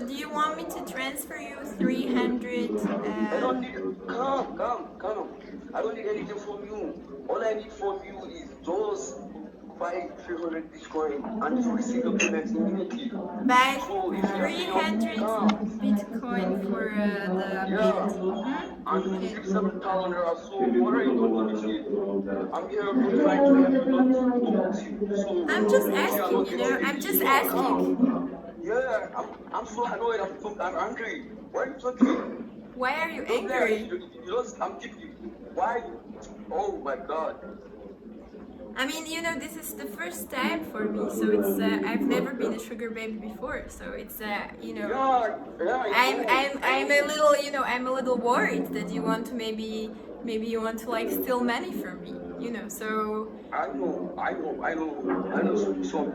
do you want me to transfer you 300? I don't need. Come. I don't need anything from you. All I need from you is just 300 Bitcoin and you receive the payment immediately. Buy So if you 300 Bitcoin for the payment. and Okay. 6,000 or so, what are you doing with it? I'm here to try to help you, not to box you. So I'm just if you are asking, not you know, getting I'm it, just come. asking. Yeah, I'm so annoyed. I'm angry. Why are you talking? Why are you Don't lie. angry? I'm keeping. Why? Oh my God. I mean, you know, this is the first time for me, so it's I've never been a sugar baby before, so it's you know, I'm a little, you know, I'm a little worried that you want to maybe you want to like steal money from me, you know, so I know. So